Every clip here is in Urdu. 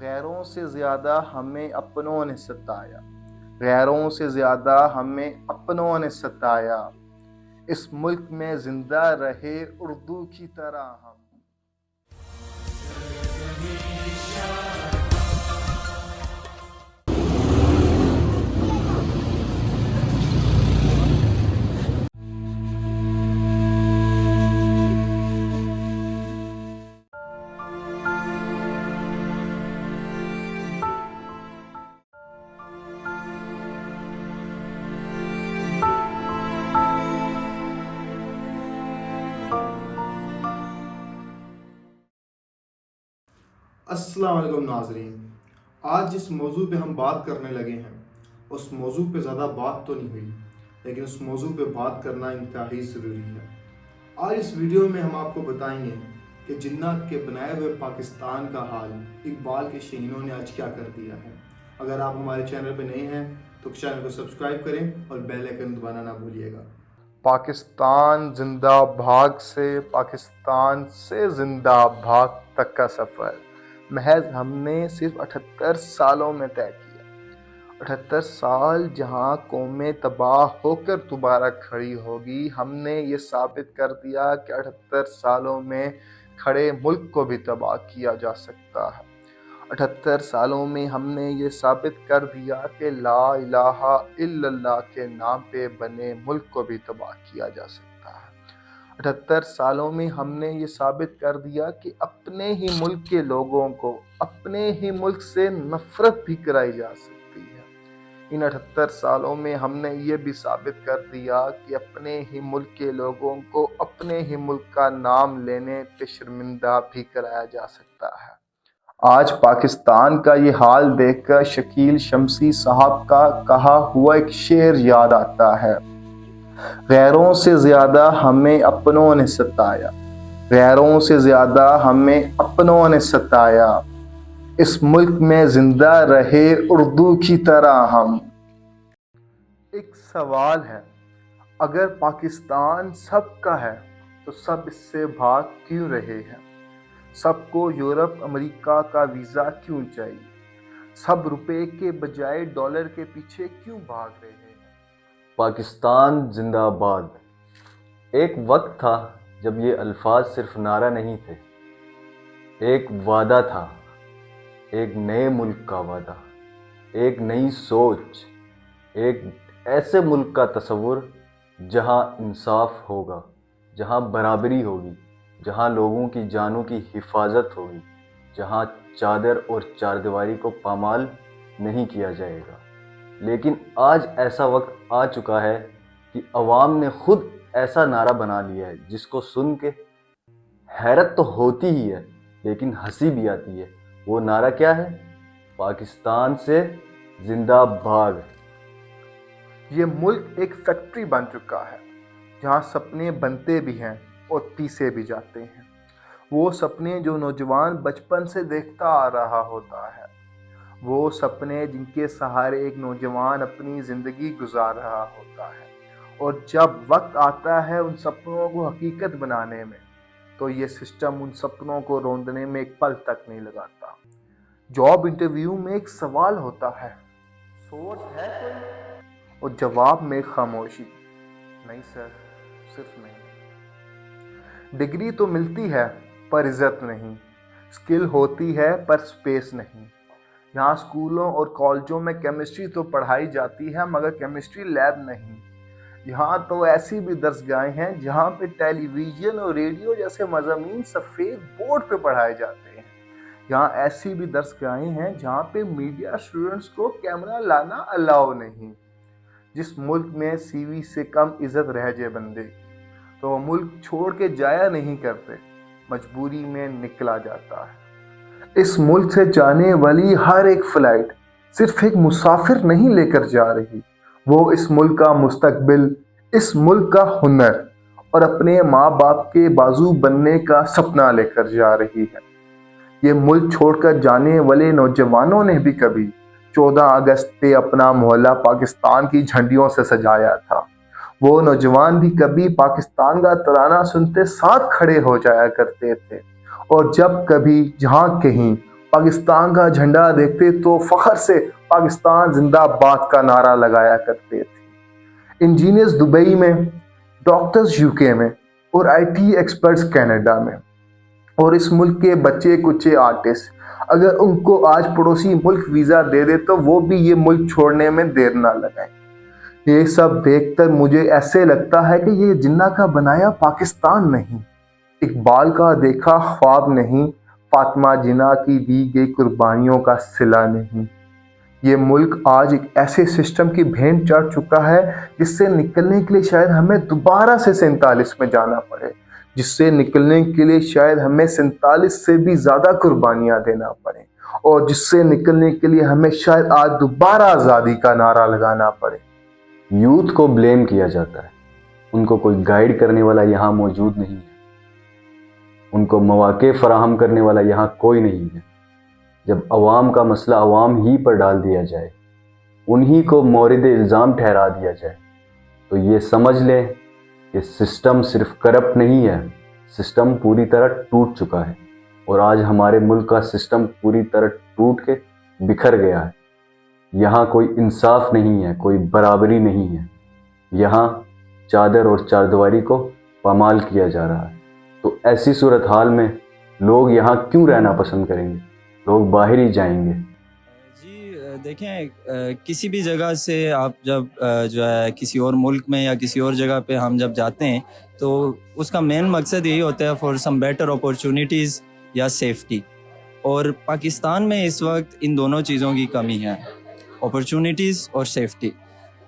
غیروں سے زیادہ ہمیں اپنوں نے ستایا، غیروں سے زیادہ ہمیں اپنوں نے ستایا، اس ملک میں زندہ رہے اردو کی طرح ہم۔ السلام علیکم ناظرین، آج جس موضوع پہ ہم بات کرنے لگے ہیں اس موضوع پہ زیادہ بات تو نہیں ہوئی، لیکن اس موضوع پہ بات کرنا انتہائی ضروری ہے۔ آج اس ویڈیو میں ہم آپ کو بتائیں گے کہ جنات کے بنائے ہوئے پاکستان کا حال اقبال کے شہینوں نے آج کیا کر دیا ہے۔ اگر آپ ہمارے چینل پہ نئے ہیں تو چینل کو سبسکرائب کریں اور بیل آئیکن دبانا نہ بھولیے گا۔ پاکستان زندہ بھاگ سے پاکستان سے زندہ بھاگ تک کا سفر محض ہم نے صرف 78 سالوں میں طے کیا۔ 78 سال جہاں قومیں تباہ ہو کر دوبارہ کھڑی ہوگی، ہم نے یہ ثابت کر دیا کہ 78 سالوں میں کھڑے ملک کو بھی تباہ کیا جا سکتا ہے۔ 78 سالوں میں ہم نے یہ ثابت کر دیا کہ لا الہ الا اللہ کے نام پہ بنے ملک کو بھی تباہ کیا جا سکتا ہے۔ 78 سالوں میں ہم نے یہ ثابت کر دیا کہ اپنے ہی ملک کے لوگوں کو اپنے ہی ملک سے نفرت بھی کرائی جا سکتی ہے۔ ان 78 سالوں میں ہم نے یہ بھی ثابت کر دیا کہ اپنے ہی ملک کے لوگوں کو اپنے ہی ملک کا نام لینے پہ شرمندہ بھی کرایا جا سکتا ہے۔ آج پاکستان کا یہ حال دیکھ کر شکیل شمسی صاحب کا کہا ہوا ایک شعر یاد آتا ہے: غیروں سے زیادہ ہمیں اپنوں نے ستایا، غیروں سے زیادہ ہمیں اپنوں نے ستایا، اس ملک میں زندہ رہے اردو کی طرح ہم۔ ایک سوال ہے، اگر پاکستان سب کا ہے تو سب اس سے بھاگ کیوں رہے ہیں؟ سب کو یورپ امریکہ کا ویزا کیوں چاہیے؟ سب روپے کے بجائے ڈالر کے پیچھے کیوں بھاگ رہے ہیں؟ پاکستان زندہ باد۔ ایک وقت تھا جب یہ الفاظ صرف نعرہ نہیں تھے، ایک وعدہ تھا، ایک نئے ملک کا وعدہ، ایک نئی سوچ، ایک ایسے ملک کا تصور جہاں انصاف ہوگا، جہاں برابری ہوگی، جہاں لوگوں کی جانوں کی حفاظت ہوگی، جہاں چادر اور چاردیواری کو پامال نہیں کیا جائے گا۔ لیکن آج ایسا وقت آ چکا ہے کہ عوام نے خود ایسا نعرہ بنا لیا ہے جس کو سن کے حیرت تو ہوتی ہی ہے لیکن ہنسی بھی آتی ہے۔ وہ نعرہ کیا ہے؟ پاکستان سے زندہ بھاگ۔ یہ ملک ایک فیکٹری بن چکا ہے جہاں سپنے بنتے بھی ہیں اور پیسے بھی جاتے ہیں۔ وہ سپنے جو نوجوان بچپن سے دیکھتا آ رہا ہوتا ہے، وہ سپنے جن کے سہارے ایک نوجوان اپنی زندگی گزار رہا ہوتا ہے، اور جب وقت آتا ہے ان سپنوں کو حقیقت بنانے میں تو یہ سسٹم ان سپنوں کو روندنے میں ایک پل تک نہیں لگاتا۔ جاب انٹرویو میں ایک سوال ہوتا ہے، سورس ہے کوئی؟ اور جواب میں خاموشی، نہیں سر، صرف نہیں۔ ڈگری تو ملتی ہے پر عزت نہیں، اسکل ہوتی ہے پر سپیس نہیں۔ یہاں اسکولوں اور کالجوں میں کیمسٹری تو پڑھائی جاتی ہے مگر کیمسٹری لیب نہیں۔ یہاں تو ایسی بھی درسگاہیں ہیں جہاں پہ ٹیلی ویژن اور ریڈیو جیسے مضامین سفید بورڈ پہ پڑھائے جاتے ہیں۔ یہاں ایسی بھی درسگاہیں ہیں جہاں پہ میڈیا اسٹوڈنٹس کو کیمرہ لانا الاؤ نہیں۔ جس ملک میں سی وی سے کم عزت رہ جائے بندے کی تو وہ ملک چھوڑ کے جایا نہیں کرتے، مجبوری میں نکلا جاتا ہے۔ اس ملک سے جانے والی ہر ایک فلائٹ صرف ایک مسافر نہیں لے کر جا رہی، وہ اس ملک کا مستقبل، اس ملک کا ہنر اور اپنے ماں باپ کے بازو بننے کا سپنا لے کر جا رہی ہے۔ یہ ملک چھوڑ کر جانے والے نوجوانوں نے بھی کبھی 14 اگست پہ اپنا محلہ پاکستان کی جھنڈیوں سے سجایا تھا۔ وہ نوجوان بھی کبھی پاکستان کا ترانہ سنتے ساتھ کھڑے ہو جایا کرتے تھے، اور جب کبھی جہاں کہیں پاکستان کا جھنڈا دیکھتے تو فخر سے پاکستان زندہ باد کا نعرہ لگایا کرتے تھے۔ انجینئرز دبئی میں، ڈاکٹرز UK میں، اور IT ایکسپرٹس کینیڈا میں، اور اس ملک کے بچے کچے آرٹسٹ اگر ان کو آج پڑوسی ملک ویزا دے دے تو وہ بھی یہ ملک چھوڑنے میں دیر نہ لگائیں۔ یہ سب دیکھ کر مجھے ایسے لگتا ہے کہ یہ جنہ کا بنایا پاکستان نہیں، اقبال کا دیکھا خواب نہیں، فاطمہ جناح کی دی گئی قربانیوں کا صلہ نہیں۔ یہ ملک آج ایک ایسے سسٹم کی بھینٹ چڑھ چکا ہے جس سے نکلنے کے لیے شاید ہمیں دوبارہ سے 47 میں جانا پڑے، جس سے نکلنے کے لیے شاید ہمیں 47 سے بھی زیادہ قربانیاں دینا پڑے، اور جس سے نکلنے کے لیے ہمیں شاید آج دوبارہ آزادی کا نعرہ لگانا پڑے۔ یوتھ کو بلیم کیا جاتا ہے، ان کو کوئی گائیڈ کرنے والا یہاں موجود نہیں ہے، ان کو مواقع فراہم کرنے والا یہاں کوئی نہیں ہے۔ جب عوام کا مسئلہ عوام ہی پر ڈال دیا جائے، انہی کو مورد الزام ٹھہرا دیا جائے، تو یہ سمجھ لیں کہ سسٹم صرف کرپٹ نہیں ہے، سسٹم پوری طرح ٹوٹ چکا ہے، اور آج ہمارے ملک کا سسٹم پوری طرح ٹوٹ کے بکھر گیا ہے۔ یہاں کوئی انصاف نہیں ہے، کوئی برابری نہیں ہے، یہاں چادر اور چاردیواری کو پامال کیا جا رہا ہے۔ تو ایسی صورتحال میں لوگ یہاں کیوں رہنا پسند کریں گے؟ لوگ باہر ہی جائیں گے۔ جی دیکھیں، کسی بھی جگہ سے آپ جب جو ہے کسی اور ملک میں یا کسی اور جگہ پہ ہم جب جاتے ہیں تو اس کا مین مقصد یہی ہوتا ہے فار سم بیٹر اپورچونیٹیز یا سیفٹی، اور پاکستان میں اس وقت ان دونوں چیزوں کی کمی ہے، اپورچونیٹیز اور سیفٹی۔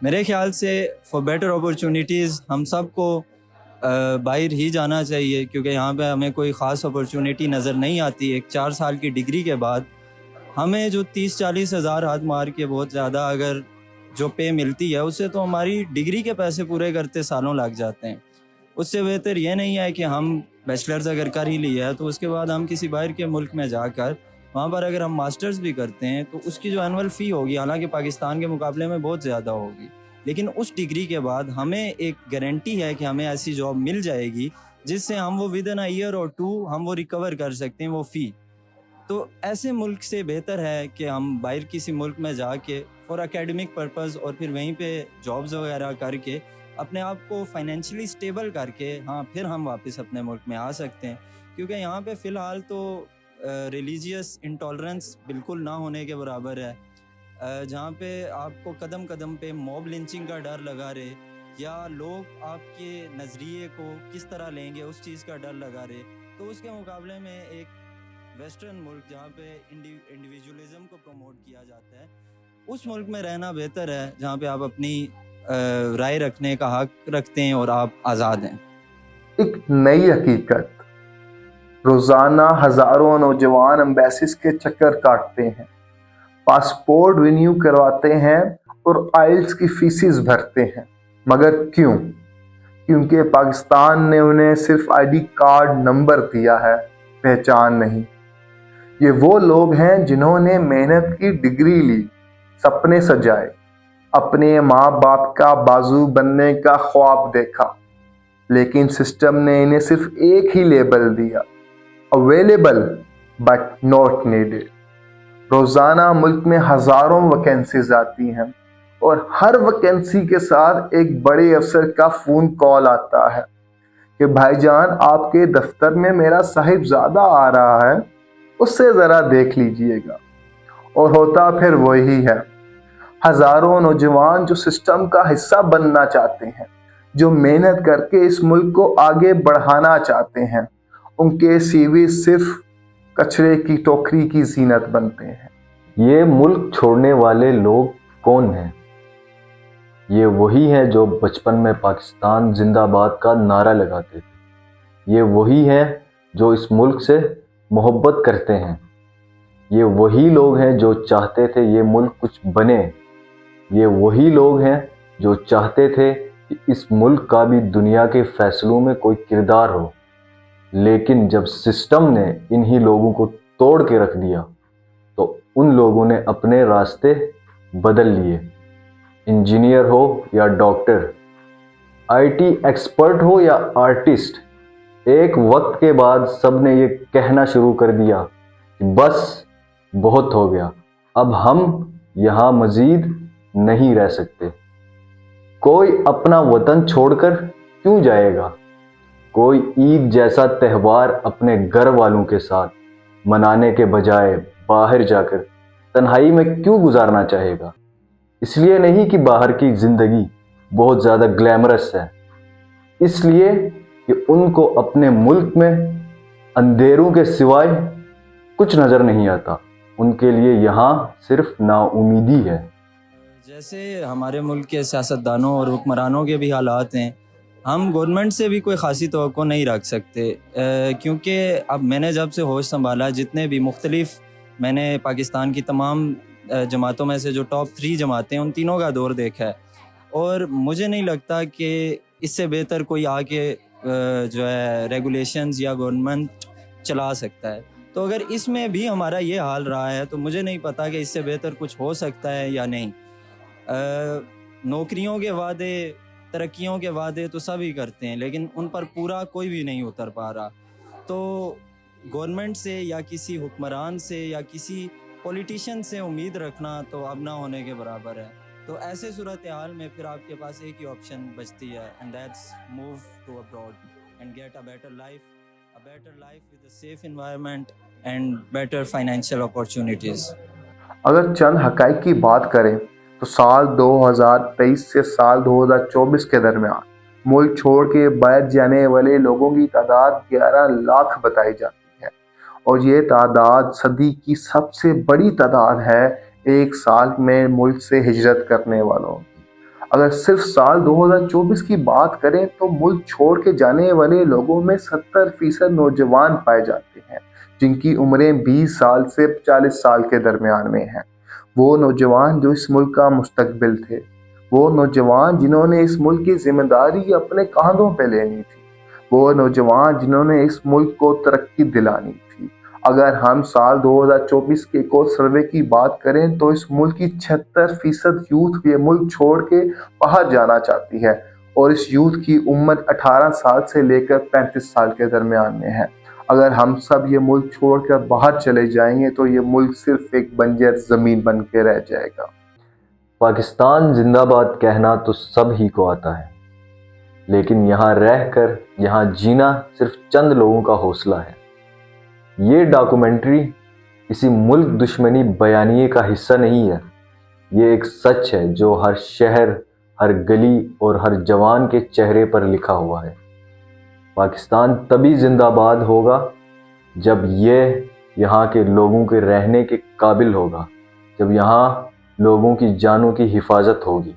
میرے خیال سے فار بیٹر اپورچونیٹیز ہم سب کو باہر ہی جانا چاہیے، کیونکہ یہاں پہ ہمیں کوئی خاص اپورچونیٹی نظر نہیں آتی۔ ایک 4 سال کی ڈگری کے بعد ہمیں جو 30-40 ہزار ہاتھ مار کے بہت زیادہ اگر جو پے ملتی ہے، اس سے تو ہماری ڈگری کے پیسے پورے کرتے سالوں لگ جاتے ہیں۔ اس سے بہتر یہ نہیں ہے کہ ہم بیچلرز اگر کر ہی لیا ہے تو اس کے بعد ہم کسی باہر کے ملک میں جا کر وہاں پر اگر ہم ماسٹرز بھی کرتے ہیں تو اس کی جو اینول فی ہوگی، حالانکہ پاکستان کے مقابلے میں بہت زیادہ ہوگی، لیکن اس ڈگری کے بعد ہمیں ایک گارنٹی ہے کہ ہمیں ایسی جاب مل جائے گی جس سے ہم وہ ود ان ایئر اور 2 ہم وہ ریکور کر سکتے ہیں وہ فی۔ تو ایسے ملک سے بہتر ہے کہ ہم باہر کسی ملک میں جا کے فار اکیڈمک پرپز اور پھر وہیں پہ جابز وغیرہ کر کے اپنے آپ کو فائنینشلی سٹیبل کر کے پھر ہم واپس اپنے ملک میں آ سکتے ہیں، کیونکہ یہاں پہ فی الحال تو ریلیجیس انٹالرنس بالکل نہ ہونے کے برابر ہے، جہاں پہ آپ کو قدم قدم پہ موب لنچنگ کا ڈر لگا رہے، یا لوگ آپ کے نظریے کو کس طرح لیں گے اس چیز کا ڈر لگا رہے۔ تو اس کے مقابلے میں ایک ویسٹرن ملک جہاں پہ انڈیویجولزم کو پروموٹ کیا جاتا ہے، اس ملک میں رہنا بہتر ہے، جہاں پہ آپ اپنی رائے رکھنے کا حق رکھتے ہیں اور آپ آزاد ہیں۔ ایک نئی حقیقت، روزانہ ہزاروں نوجوان ایمبیسیز کے چکر کاٹتے ہیں، پاسپورٹ رینیو کرواتے ہیں اور آئلٹس کی فیسز بھرتے ہیں، مگر کیوں؟ کیونکہ پاکستان نے انہیں صرف ID کارڈ نمبر دیا ہے، پہچان نہیں۔ یہ وہ لوگ ہیں جنہوں نے محنت کی ڈگری لی، سپنے سجائے، اپنے ماں باپ کا بازو بننے کا خواب دیکھا، لیکن سسٹم نے انہیں صرف ایک ہی لیبل دیا، اویلیبل بٹ ناٹ نیڈڈ۔ روزانہ ملک میں ہزاروں ویکنسیز آتی ہیں، اور ہر ویکنسی کے ساتھ ایک بڑے افسر کا فون کال آتا ہے کہ بھائی جان آپ کے دفتر میں میرا صاحبزادہ آ رہا ہے، اس سے ذرا دیکھ لیجئے گا، اور ہوتا پھر وہی ہے۔ ہزاروں نوجوان جو سسٹم کا حصہ بننا چاہتے ہیں، جو محنت کر کے اس ملک کو آگے بڑھانا چاہتے ہیں، ان کے CV صرف کچرے کی ٹوکری کی زینت بنتے ہیں۔ یہ ملک چھوڑنے والے لوگ کون ہیں؟ یہ وہی ہیں جو بچپن میں پاکستان زندہ باد کا نعرہ لگاتے تھے، یہ وہی ہیں جو اس ملک سے محبت کرتے ہیں، یہ وہی لوگ ہیں جو چاہتے تھے یہ ملک کچھ بنے، یہ وہی لوگ ہیں جو چاہتے تھے کہ اس ملک کا بھی دنیا کے فیصلوں میں کوئی کردار ہو، لیکن جب سسٹم نے انہی لوگوں کو توڑ کے رکھ دیا تو ان لوگوں نے اپنے راستے بدل لیے۔ انجینئر ہو یا ڈاکٹر، IT ایکسپرٹ ہو یا آرٹسٹ، ایک وقت کے بعد سب نے یہ کہنا شروع کر دیا کہ بس بہت ہو گیا، اب ہم یہاں مزید نہیں رہ سکتے۔ کوئی اپنا وطن چھوڑ کر کیوں جائے گا؟ کوئی عید جیسا تہوار اپنے گھر والوں کے ساتھ منانے کے بجائے باہر جا کر تنہائی میں کیوں گزارنا چاہے گا؟ اس لیے نہیں کہ باہر کی زندگی بہت زیادہ گلیمرس ہے، اس لیے کہ ان کو اپنے ملک میں اندھیروں کے سوائے کچھ نظر نہیں آتا۔ ان کے لیے یہاں صرف نا امیدی ہے۔ جیسے ہمارے ملک کے سیاستدانوں اور حکمرانوں کے بھی حالات ہیں، ہم گورنمنٹ سے بھی کوئی خاصی توقع نہیں رکھ سکتے، کیونکہ اب میں نے جب سے ہوش سنبھالا، جتنے بھی مختلف میں نے پاکستان کی تمام جماعتوں میں سے جو ٹاپ 3 جماعتیں ان تینوں کا دور دیکھا ہے، اور مجھے نہیں لگتا کہ اس سے بہتر کوئی آ کے جو ہے ریگولیشنز یا گورنمنٹ چلا سکتا ہے۔ تو اگر اس میں بھی ہمارا یہ حال رہا ہے تو مجھے نہیں پتا کہ اس سے بہتر کچھ ہو سکتا ہے یا نہیں۔ نوکریوں کے وعدے، ترقیوں کے وعدے تو سب ہی کرتے ہیں، لیکن ان پر پورا کوئی بھی نہیں اتر پا رہا۔ تو گورنمنٹ سے یا کسی حکمران سے یا کسی پولیٹیشین سے امید رکھنا تو اب نہ ہونے کے برابر ہے۔ تو ایسے صورتحال میں پھر آپ کے پاس ایک ہی آپشن بچتی ہے، and that's move to abroad and get a better life with a safe environment and better financial opportunities۔ اگر چند حقائق کی بات کریں تو سال 2023 سے سال 2024 کے درمیان ملک چھوڑ کے باہر جانے والے لوگوں کی تعداد 11 لاکھ بتائی جاتی ہے، اور یہ تعداد صدی کی سب سے بڑی تعداد ہے ایک سال میں ملک سے ہجرت کرنے والوں کی۔ اگر صرف سال 2024 کی بات کریں تو ملک چھوڑ کے جانے والے لوگوں میں 70% نوجوان پائے جاتے ہیں، جن کی عمریں 20 سال سے 40 سال کے درمیان میں ہیں۔ وہ نوجوان جو اس ملک کا مستقبل تھے، وہ نوجوان جنہوں نے اس ملک کی ذمہ داری اپنے کاندھوں پہ لینی تھی، وہ نوجوان جنہوں نے اس ملک کو ترقی دلانی تھی۔ اگر ہم سال 2024 کے ایک اور سروے کی بات کریں تو اس ملک کی 76% یوتھ یہ ملک چھوڑ کے باہر جانا چاہتی ہے، اور اس یوتھ کی عمر 18 سال سے لے کر 35 سال کے درمیان میں ہے۔ اگر ہم سب یہ ملک چھوڑ کر باہر چلے جائیں گے تو یہ ملک صرف ایک بنجر زمین بن کے رہ جائے گا۔ پاکستان زندہ باد کہنا تو سب ہی کو آتا ہے، لیکن یہاں رہ کر یہاں جینا صرف چند لوگوں کا حوصلہ ہے۔ یہ ڈاکومنٹری کسی ملک دشمنی بیانیے کا حصہ نہیں ہے، یہ ایک سچ ہے جو ہر شہر، ہر گلی اور ہر جوان کے چہرے پر لکھا ہوا ہے۔ پاکستان تبھی زندہ باد ہوگا جب یہ یہاں کے لوگوں کے رہنے کے قابل ہوگا، جب یہاں لوگوں کی جانوں کی حفاظت ہوگی،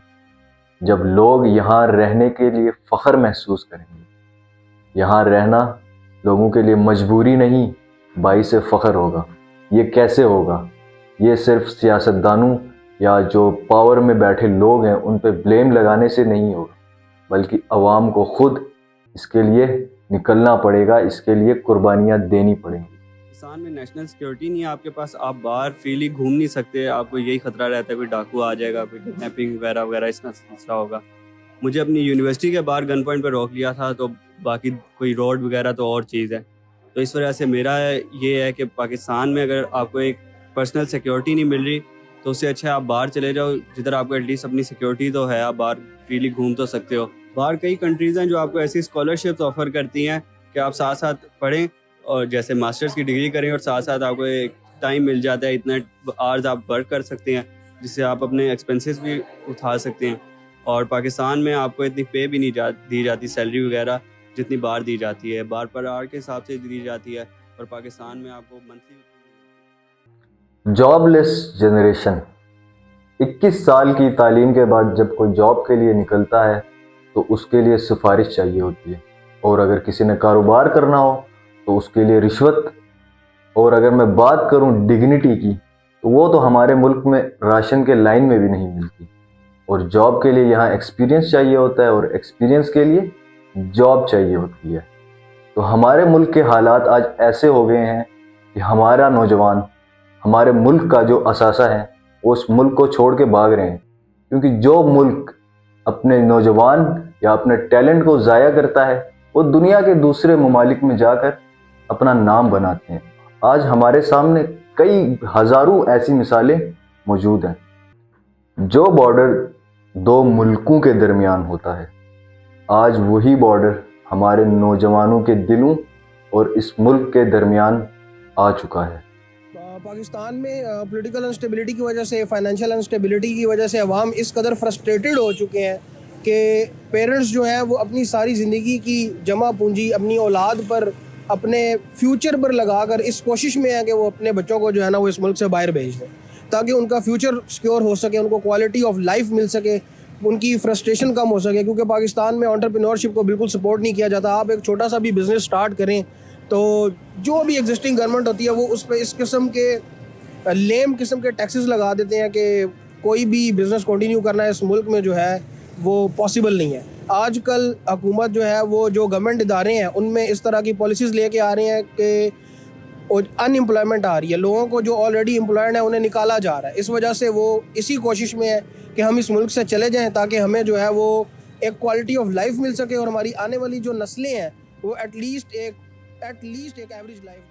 جب لوگ یہاں رہنے کے لیے فخر محسوس کریں گے۔ یہاں رہنا لوگوں کے لیے مجبوری نہیں، باعث فخر ہوگا۔ یہ کیسے ہوگا؟ یہ صرف سیاستدانوں یا جو پاور میں بیٹھے لوگ ہیں ان پہ بلیم لگانے سے نہیں ہوگا، بلکہ عوام کو خود اس کے لیے نکلنا پڑے گا، اس کے لیے قربانیاں دینی پڑیں گی۔ پاکستان میں نیشنل سیکیورٹی نہیں ہے آپ کے پاس، آپ باہر فریلی گھوم نہیں سکتے، آپ کو یہی خطرہ رہتا ہے کوئی ڈاکو آ جائے گا، کوئی کڈنیپنگ وغیرہ وغیرہ اس کا سلسلہ ہوگا۔ مجھے اپنی یونیورسٹی کے باہر گن پوائنٹ پہ روک لیا تھا، تو باقی کوئی روڈ وغیرہ تو اور چیز ہے۔ تو اس وجہ سے میرا یہ ہے کہ پاکستان میں اگر آپ کو ایک پرسنل سیکیورٹی نہیں مل رہی تو اس سے اچھا آپ باہر چلے جاؤ، جدھر آپ کو ایٹ لیسٹ اپنی سیکیورٹی تو ہے، آپ باہر فریلی گھوم تو سکتے ہو۔ باہر کئی کنٹریز ہیں جو آپ کو ایسی اسکالرشپس آفر کرتی ہیں کہ آپ ساتھ ساتھ پڑھیں اور جیسے ماسٹرز کی ڈگری کریں، اور ساتھ ساتھ آپ کو ایک ٹائم مل جاتا ہے، اتنے آورز آپ ورک کر سکتے ہیں جس سے آپ اپنے ایکسپینسز بھی اٹھا سکتے ہیں۔ اور پاکستان میں آپ کو اتنی پے بھی نہیں دی جاتی، سیلری وغیرہ جتنی باہر دی جاتی ہے، باہر پر آور کے حساب سے دی جاتی ہے، اور پاکستان میں آپ کو منتھلی۔ جاب لیس جنریشن 21 سال کی تعلیم کے بعد جب کوئی جاب کے لیے نکلتا ہے تو اس کے لیے سفارش چاہیے ہوتی ہے، اور اگر کسی نے کاروبار کرنا ہو تو اس کے لیے رشوت، اور اگر میں بات کروں ڈگنیٹی کی تو وہ تو ہمارے ملک میں راشن کے لائن میں بھی نہیں ملتی، اور جاب کے لیے یہاں ایکسپیرینس چاہیے ہوتا ہے، اور ایکسپیرینس کے لیے جاب چاہیے ہوتی ہے۔ تو ہمارے ملک کے حالات آج ایسے ہو گئے ہیں کہ ہمارا نوجوان، ہمارے ملک کا جو اثاثہ ہے وہ اس ملک کو چھوڑ کے بھاگ رہے ہیں، کیونکہ جو ملک اپنے نوجوان یا اپنے ٹیلنٹ کو ضائع کرتا ہے وہ دنیا کے دوسرے ممالک میں جا کر اپنا نام بناتے ہیں۔ آج ہمارے سامنے کئی ہزاروں ایسی مثالیں موجود ہیں. جو بارڈر دو ملکوں کے درمیان ہوتا ہے، آج وہی بارڈر ہمارے نوجوانوں کے دلوں اور اس ملک کے درمیان آ چکا ہے. پاکستان میں پولیٹیکل انسٹیبلٹی کی وجہ سے، فائنینشیل انسٹیبلٹی کی وجہ سے عوام اس قدر فرسٹریٹڈ ہو چکے ہیں کہ پیرنٹس جو ہیں وہ اپنی ساری زندگی کی جمع پونجی اپنی اولاد پر، اپنے فیوچر پر لگا کر اس کوشش میں ہے کہ وہ اپنے بچوں کو جو ہے نا وہ اس ملک سے باہر بھیج دیں تاکہ ان کا فیوچر سیکیور ہو سکے، ان کو کوالٹی آف لائف مل سکے، ان کی فرسٹریشن کم ہو سکے. کیونکہ پاکستان میں انٹرپرینورشپ کو بالکل سپورٹ نہیں کیا جاتا. آپ ایک چھوٹا سا بھی بزنس سٹارٹ کریں تو جو بھی ایگزسٹنگ گورنمنٹ ہوتی ہے وہ اس پہ اس قسم کے لیم قسم کے ٹیکسز لگا دیتے ہیں کہ کوئی بھی بزنس کنٹینیو کرنا اس ملک میں جو ہے وہ پاسبل نہیں ہے. آج کل حکومت جو ہے وہ جو گورنمنٹ ادارے ہیں ان میں اس طرح کی پالیسیز لے کے آ رہے ہیں کہ ان امپلائمنٹ آ رہی ہے، لوگوں کو جو آلریڈی امپلائڈ ہیں انہیں نکالا جا رہا ہے. اس وجہ سے وہ اسی کوشش میں ہے کہ ہم اس ملک سے چلے جائیں تاکہ ہمیں جو ہے وہ ایک کوالٹی آف لائف مل سکے اور ہماری آنے والی جو نسلیں ہیں وہ ایٹ لیسٹ ایک ایوریج لائف.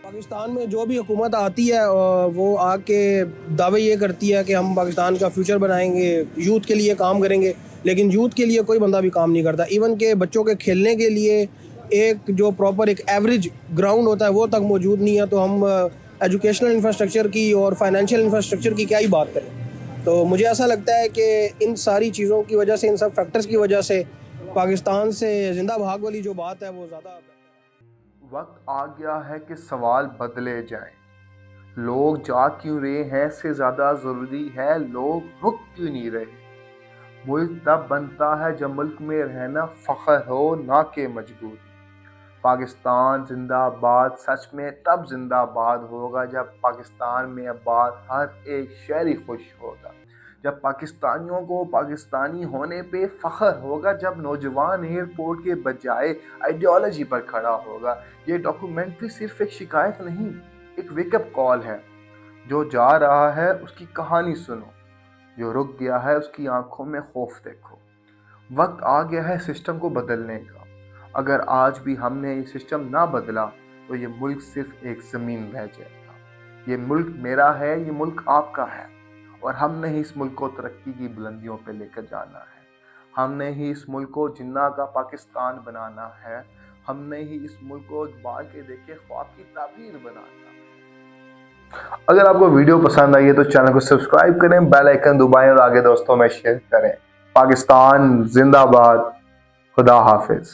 پاکستان میں جو بھی حکومت آتی ہے وہ آ کے دعوے یہ کرتی ہے کہ ہم پاکستان کا فیوچر بنائیں گے، یوتھ کے لیے کام کریں گے، لیکن یوتھ کے لیے کوئی بندہ بھی کام نہیں کرتا. ایون کہ بچوں کے کھیلنے کے لیے ایک جو پراپر ایک ایوریج گراؤنڈ ہوتا ہے وہ تک موجود نہیں ہے. تو ہم ایجوکیشنل انفراسٹرکچر کی اور فائنینشیل انفراسٹرکچر کی کیا ہی بات کریں. تو مجھے ایسا لگتا ہے کہ ان ساری چیزوں کی وجہ سے، ان سب فیکٹرز کی وجہ سے پاکستان سے زندہ بھاگ والی جو بات ہے وہ زیادہ. وقت آ گیا ہے کہ سوال بدلے جائیں. لوگ جا کیوں رہے ہیں سے زیادہ ضروری ہے لوگ رک کیوں نہیں رہے. ملک تب بنتا ہے جب ملک میں رہنا فخر ہو نہ کہ مجبوری. پاکستان زندہ باد سچ میں تب زندہ باد ہوگا جب پاکستان میں آباد ہر ایک شہری خوش ہوگا، جب پاکستانیوں کو پاکستانی ہونے پہ فخر ہوگا، جب نوجوان ایئرپورٹ کے بجائے آئیڈیالوجی پر کھڑا ہوگا. یہ ڈاکومنٹری صرف ایک شکایت نہیں، ایک ویک اپ کال ہے. جو جا رہا ہے اس کی کہانی سنو، جو رک گیا ہے اس کی آنکھوں میں خوف دیکھو. وقت آ گیا ہے سسٹم کو بدلنے کا. اگر آج بھی ہم نے یہ سسٹم نہ بدلا تو یہ ملک صرف ایک زمین رہ جائے گا. یہ ملک میرا ہے، یہ ملک آپ کا ہے، اور ہم نے ہی اس ملک کو ترقی کی بلندیوں پہ لے کر جانا ہے. ہم نے ہی اس ملک کو جنہ کا پاکستان بنانا ہے. ہم نے ہی اس ملک کو اقبال کے دیکھے خواب کی تعبیر بنانا ہے. اگر آپ کو ویڈیو پسند آئی ہے تو چینل کو سبسکرائب کریں، بیل آئیکن دبائیں اور آگے دوستوں میں شیئر کریں. پاکستان زندہ باد. خدا حافظ.